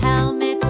Helmet,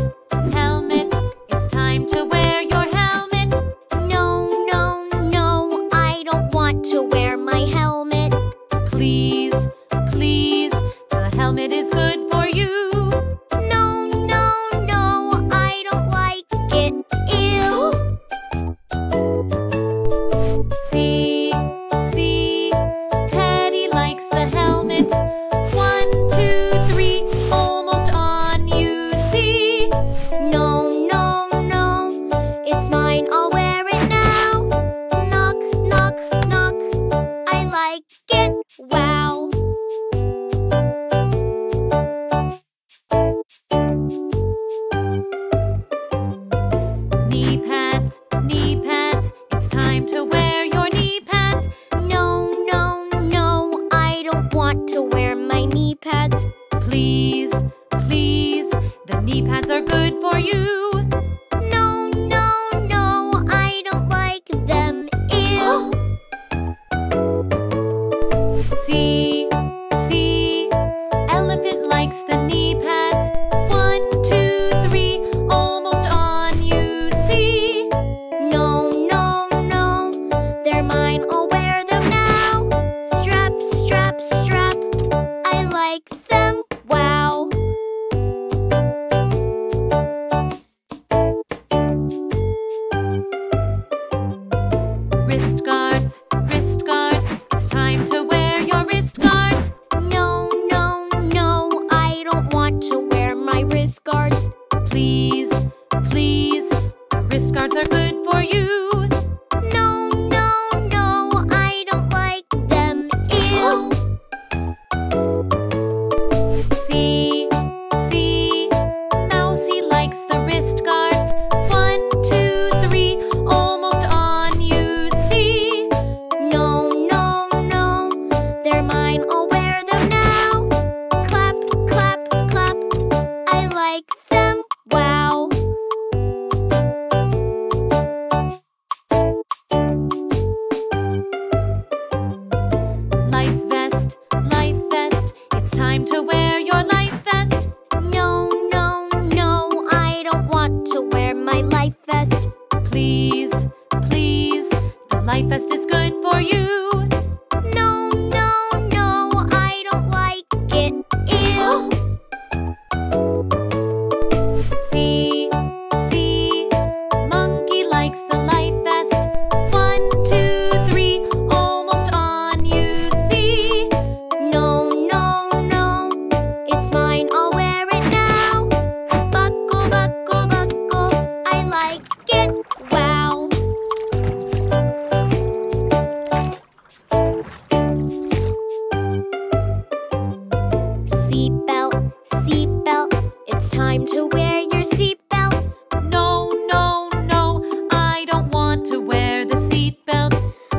It's time to wear your seatbelt. No, no, no, I don't want to wear the seatbelt.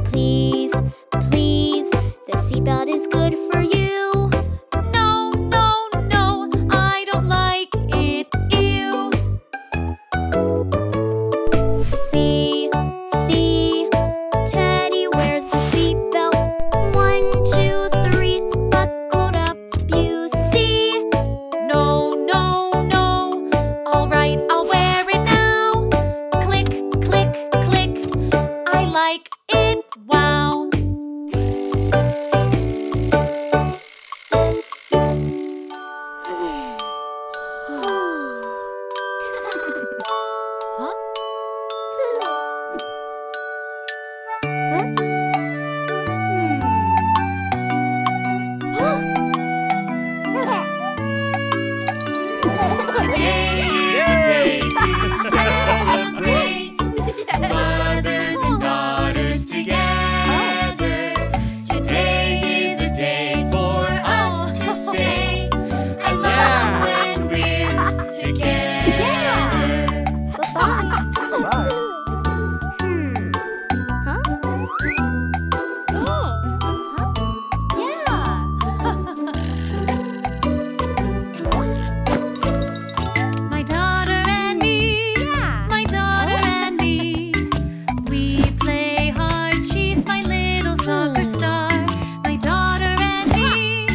Please, please, the seatbelt is good for you. No, no, no, I don't like it. Ew. See, see, Teddy wears the seatbelt. 1, 2, 3, buckled up, you see. No, no, no, all right, I'll wear it now. Click, click, click, I like it, wow. Huh? Today is a day to celebrate. Mothers and daughters together. Today is a day for us to say, I love when we're together. My daughter and me, my daughter and me, we play hard. She's my little soccer star. My daughter and me,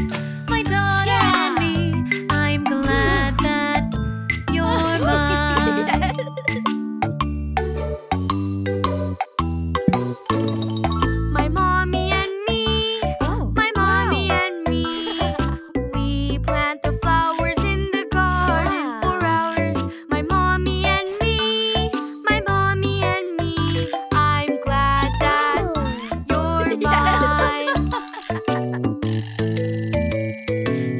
my daughter and me, I'm glad that you're mine. My mommy and me, my mommy and me, we plant the flowers in the garden for hours. My mommy and me, my mommy and me, I'm glad that you're mine.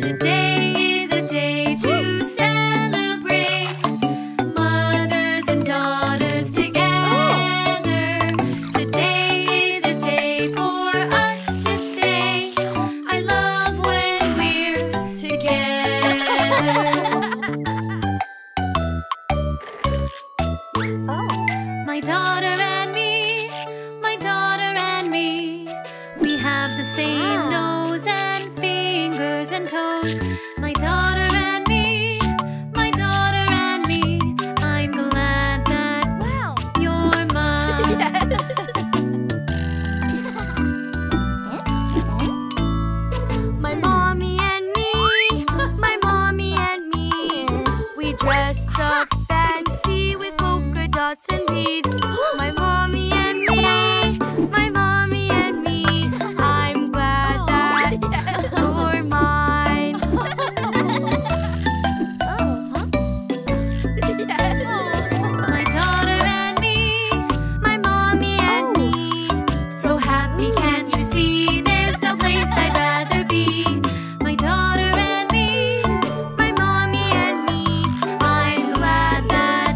Today is a day to celebrate. Mothers and daughters together. Today is a day for us to say, I love when we're together. My daughter and me, my daughter and me, we have the same nose and fingers and toes. My daughter and me, my daughter and me, I'm glad that you're mine. My mommy and me, my mommy and me, we dress up fancy with polka dots and beads. My mommy and me, my mommy and me, I'm glad that you're mine. My daughter and me, My mommy and me, so happy, can't you see? There's no place I'd rather be. My daughter and me, my mommy and me, I'm glad that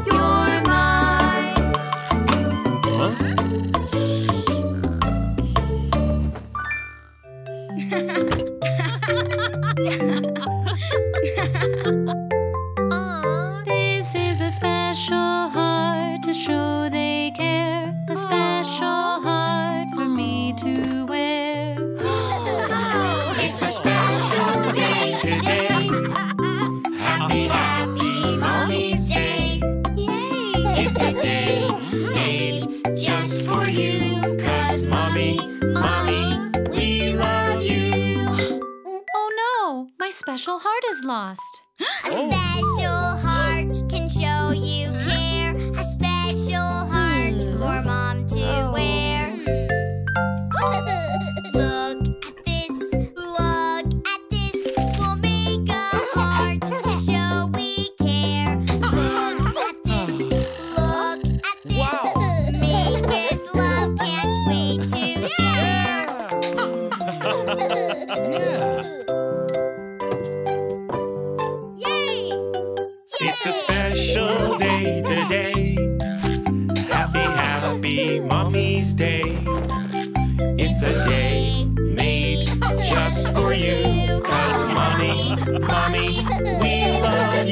you're mine. this is a special heart to show they care. A special heart for me to wear. It's a special day today. Happy, happy Mommy's Day. It's a day made just for you. 'Cause Mommy, Mommy, we love you. Oh no, my special heart is lost. A special heart can show you care. A special heart for Mom to wear. Look at this, look at this. We'll make a heart to show we care. Look at this, look at this. Made with love, can't wait to share. Yay! It's a special day today. Happy, happy Mommy's Day. It's a day made just for you. 'Cause Mommy, Mommy, we love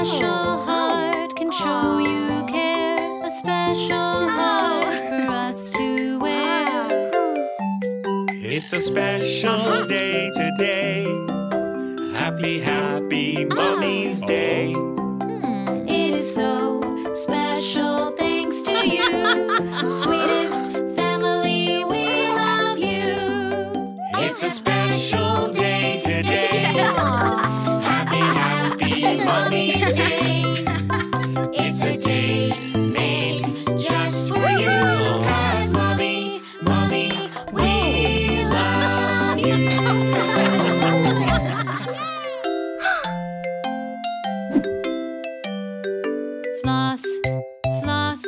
special heart can show you care. A special heart for us to wear. It's a special day today. Happy, happy Mommy's Day. It is so special thanks to you. Sweetest family, we love you. It's a special day today. Happy, happy Mommy's Day. It's a day made just for you. 'Cause Mommy, we love you. Floss, floss,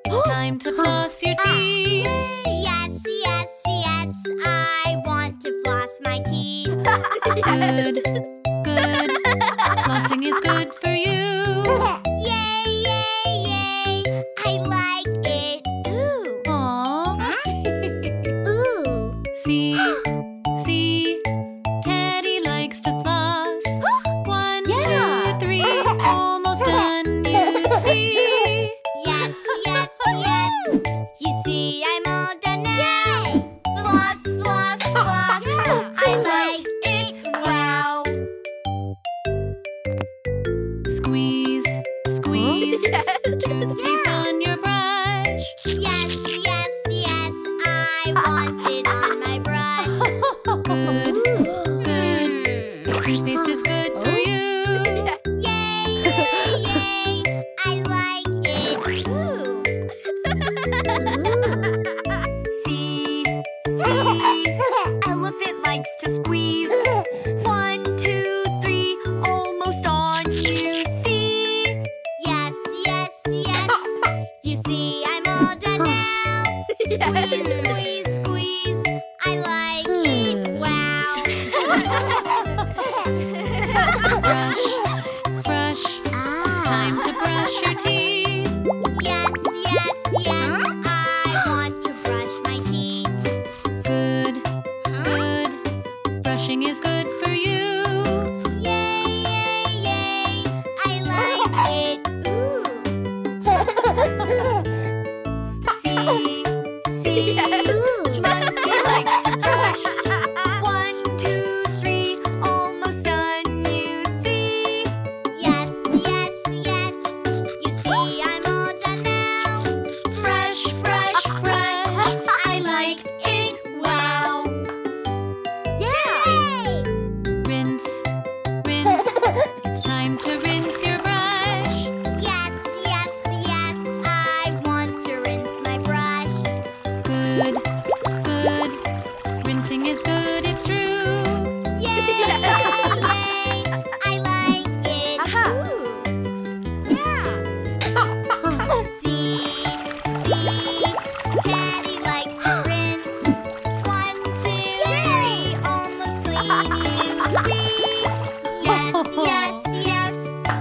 it's time to floss your teeth. Yes, yes, yes, I want to floss my teeth. Good, good, flossing is good for you. Yay, yay, yay, I like it. Ooh. Aww. Ooh. See, see, Teddy likes to floss. 1, 2, 3, almost done, you see. Yes, yes, yes, you see I'm all done now. Floss, floss, floss, I like it, wow. Squeeze, squeeze, toothpaste on your brush. Yes, yes, yes, I want it on my brush. Good, good, toothpaste is good for you. Yay, yay, yay, I like it. Ooh. See, elephant likes to squeeze. 1, 2, 3, almost on, you see. Yes, yes, yes, you see I'm all done now. Squeeze, squeeze, squeeze, I like it, wow. Brush, brush, it's time to brush your teeth. Yes, yes, yes, I want to brush my teeth. Good, good, brushing is good for you. Yay, yay, yay, I like it, ooh. See, Monkey likes to brush. 1, 2, 3, almost done, you see. Yes, yes, yes, you see I'm all done now. Brush, brush, brush, I like it, wow. Yay! Rinse, rinse, it's time to rinse your brush. Yes, yes, yes, I want to rinse my brush. Good, good, rinsing is good, it's true. Yay, yay, yay, I like it. Ooh. Yeah. See, Teddy likes to rinse. 1, 2, 3, almost clean, you see. Yes, yes, yes,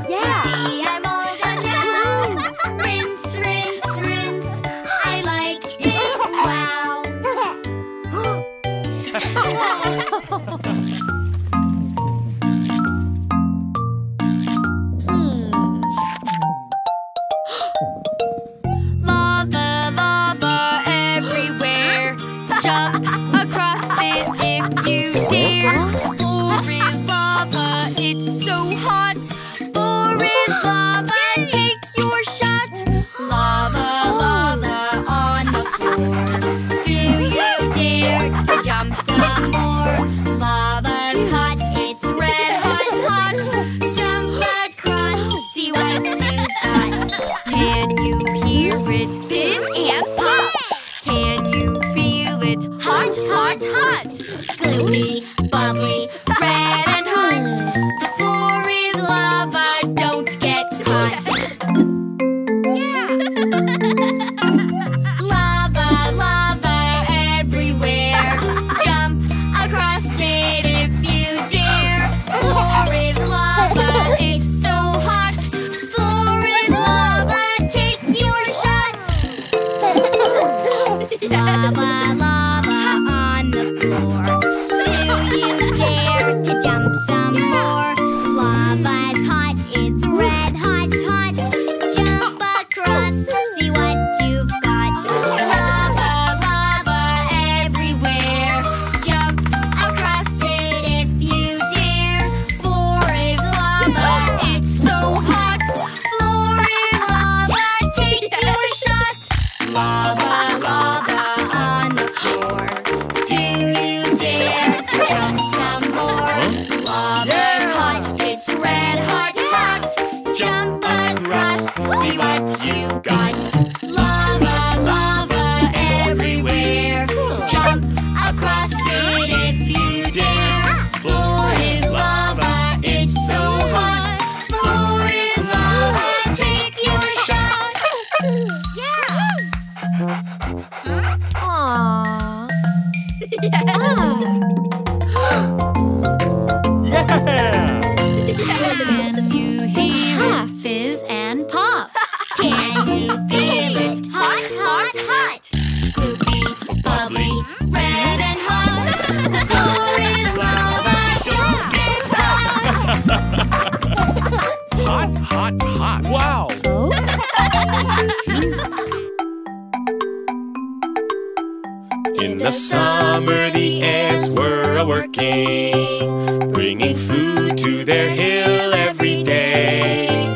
you see I'm all done now. Rinse, rinse, rinse, I like it, wow. Lava, lava everywhere. Jump across it if you dare. Floor is lava, it's so hot. Floor is lava, take your shot. Lava, lava on the floor. Do you dare to jump some more? Lava's hot, it's red hot, hot. Jump across, see what you've got. Can you hear it fizz and pop? Can you feel it hot, hot, hot? Gluey, bubbly, red and hot. The floor is lava, don't get caught. Yeah! Lava, lava everywhere. Jump across it if you dare. Floor is lava, it's so hot. Floor is lava, take your shot. Lava, lava on the floor. Do you dare Yeah! Can you hear it fizz and pop? Can you feel it? Hot, hot, hot. Gloopy, bubbly, red and hot. The floor is lava, don't get caught. Hot, hot, hot. Wow! In the summer, the ants were a-working, bringing food to their hill every day,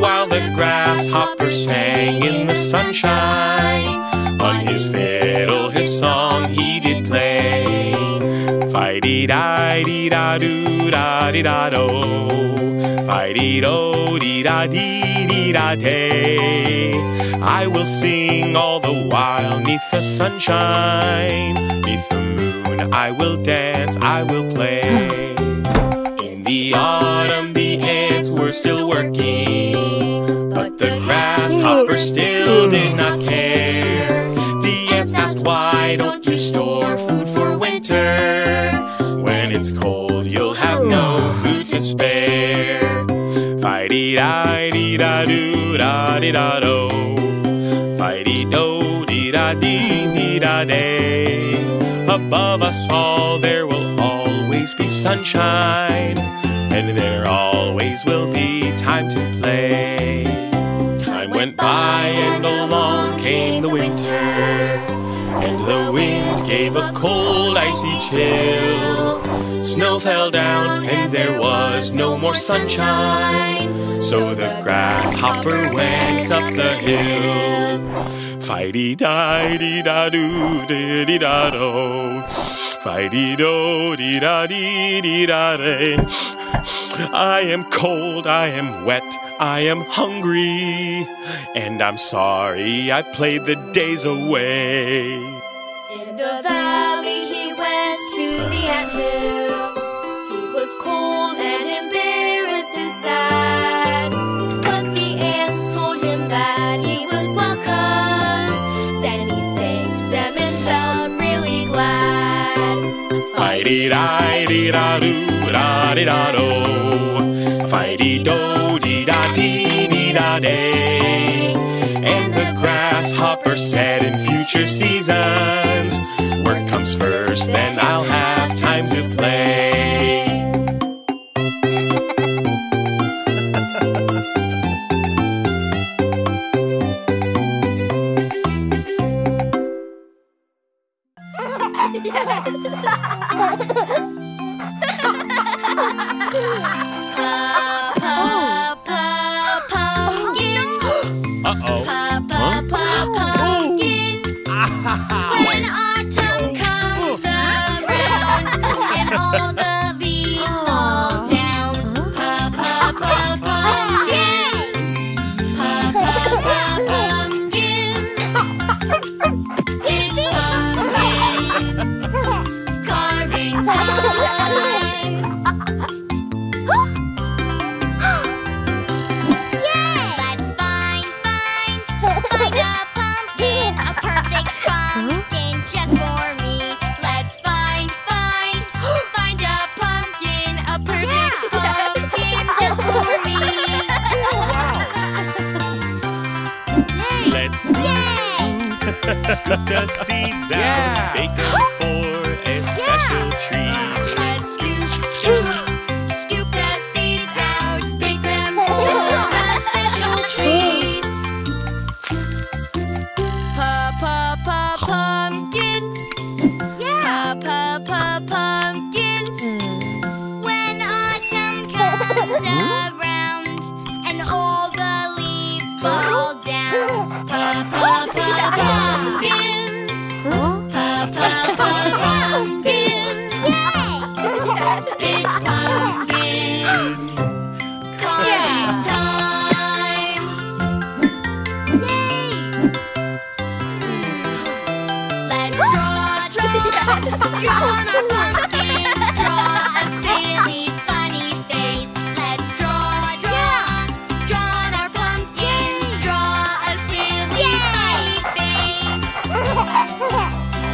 while the grasshopper sang in the sunshine. On his fiddle, his song he did play. Fi-dee-di-dee-da-doo-da-dee-da-do, Fi-dee-do-dee-da-dee-dee-da-day. I will sing all the while neath the sunshine. Neath the moon I will dance, I will play. In the autumn the ants were still working, but the grasshopper still did not care. The ants asked, why don't you store food for winter? When it's cold you'll have no food to spare. Fi-dee-di-dee-da-doo-da-dee-da-do, Fi-dee-do-dee-da-dee-dee-da-day. Above us all there will always be sunshine, and there always will be time to play. Time went by and along came the winter, and the wind gave a cold icy chill. Snow fell down and there was no more sunshine, so the grasshopper went up the hill. Fi-dee-di-dee-da-doo-dee-dee-da-do, Fi-dee-do-dee-da-dee-dee-da-day. I am cold, I am wet, I am hungry, and I'm sorry I played the days away. In the valley he went to the anthill. He was cold and embarrassed and sad, but the ants told him that he was welcome. Then he thanked them and felt really glad. Fi-dee-di-dee-da-doo-da-dee-da-do, Fi-dee-do-dee-da-dee-dee-da-day. And the grasshopper said, in future seasons, work comes first, then I'll have time to play. Uh-oh. Pumpkins. When autumn comes around and all the leaves fall down. Pumpkins. Pumpkins. It's pumpkin carving time. Let's find a pumpkin, a perfect pumpkin just for me. Let's find a pumpkin, a perfect pumpkin just for me. Let's scoop the seeds out, bake them for a special treat. Let's scoop the seeds out, bake them for a special treat. Pumpkins. Pumpkins. When autumn comes around and all the leaves fall down. Pumpkins. Pumpkins. It's pumpkin carving time. Let's draw on our pumpkins, draw a silly, funny face. Let's draw on our pumpkins, draw a silly, funny face.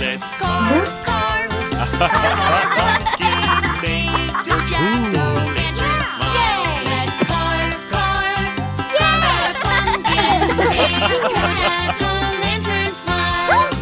Let's Carve Pumpkins big, jack-o'-lanterns smile. Let's carve our pumpkins big, jack-o'-lanterns smile.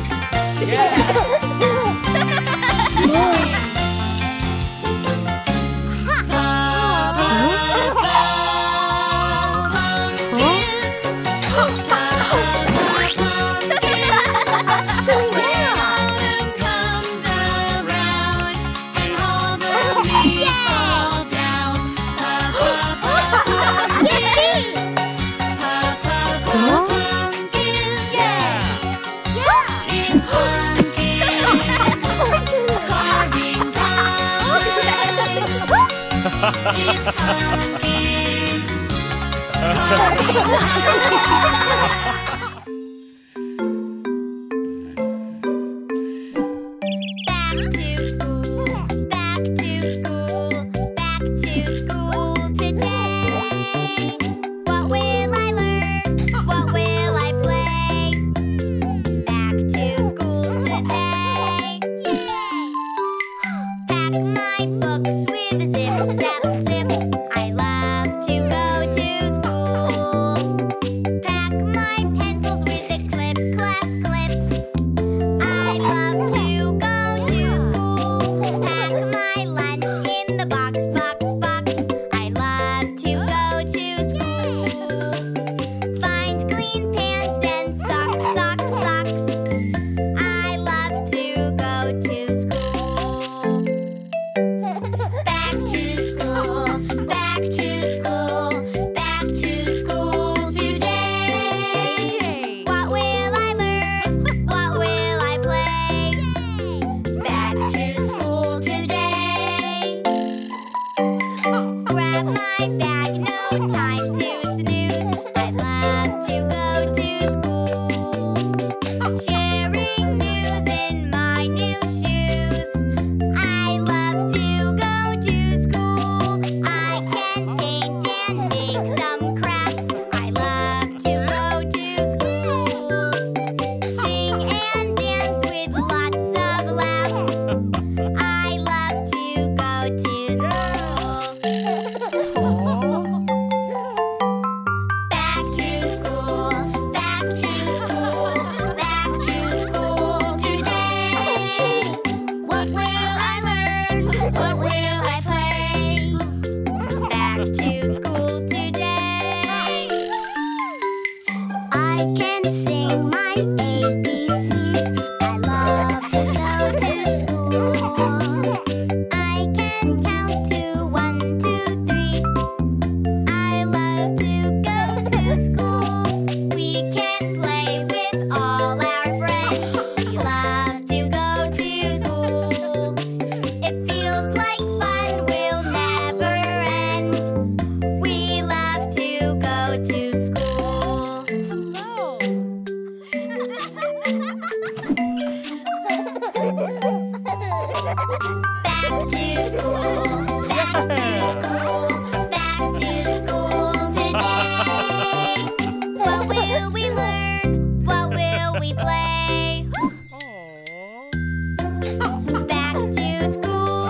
It's pumpkin carving Back to school, back to school, back to school today. What will I learn? What will I play? Back to school today. Pack my books with a zip, zap, zip. I love to go to school. Pack my pencils with a clip, clap, clip. I love to go to school. Pack my lunch in the box, box, box. I love to go to school. Find clean pants and socks, socks, socks. I love to go to school. Back to school, back to school, back to school today. What will I learn? What will I play? Back to school today. Grab my bag, no time to snooze. I love to go to school. Sharing news in my new shoes. I love to go to school. I can paint and make some crafts. I love to go to school. Sing and dance with lots of laughs. I love to go to school. Back to school, back to school, back to school today. What will I learn? What will I play? Back to school today. I can sing my ABCs. I love to go to school. I can count to 1, 2, 3. I love to go to school. We can play with all our friends. We love to go to school. It feels like fun will never end. We love to go to school. Back to school, back to school, back to school today. What will we learn? What will we play? Back to school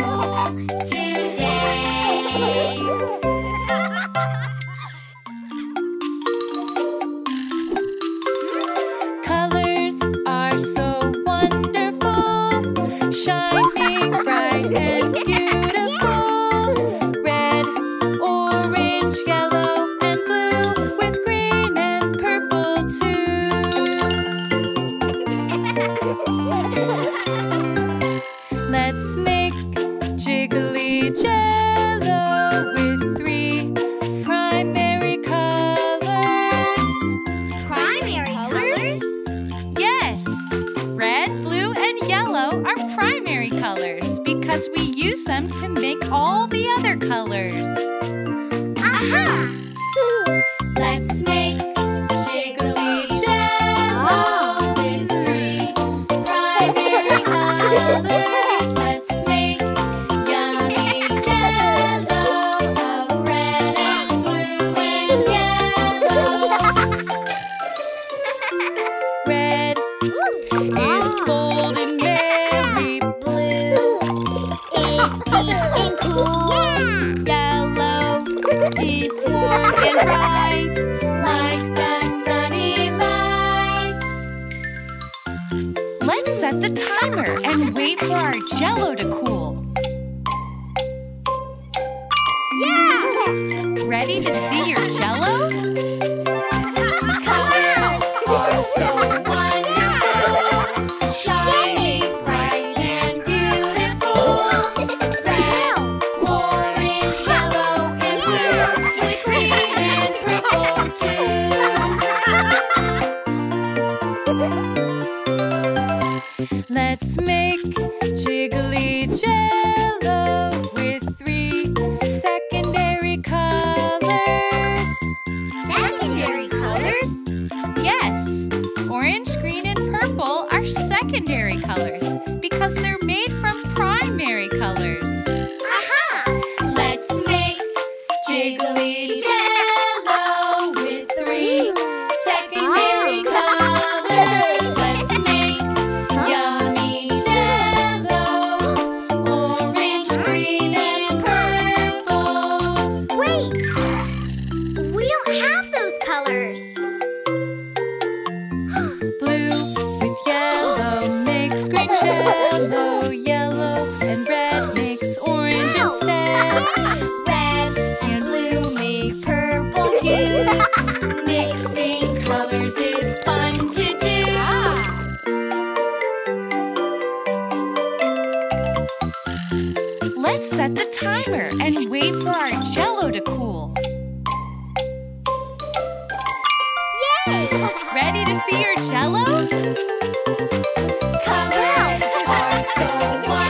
today. Colors are so wonderful, shining bright and beautiful. Red, orange, yellow, and blue, with green and purple too. Let's make jiggly jello with 3 primary colors. Primary colors? Yes, red, blue, and yellow are primary colors because we use them to make all the other colors. Aha! Let's make jiggly jello with 3 primary colors. Let's make yummy jello of red and blue and yellow. Red is bold and merry, blue our Jello to cool. Yeah! Ready to see your Jello? Colors are so wonderful, Shiny, bright and beautiful. Red, orange, yellow, and blue, with green and purple too. Let's make jiggly Jello with 3 secondary colors. Secondary colors? Yes, orange, green, and purple are secondary colors because they're made from primary colors. Aha! Let's make jiggly Jello with 3 secondary colors. Let's make yummy Jello, orange, green, and purple. Wait! We don't have those colors. Blue with yellow makes green Jello. Yellow and red makes orange instead. Red and blue make purple hues. Mixing colors is fun to do. Let's set the timer and wait for our Jello to cool. Yay! Ready to see your Jello? Colors are so wonderful.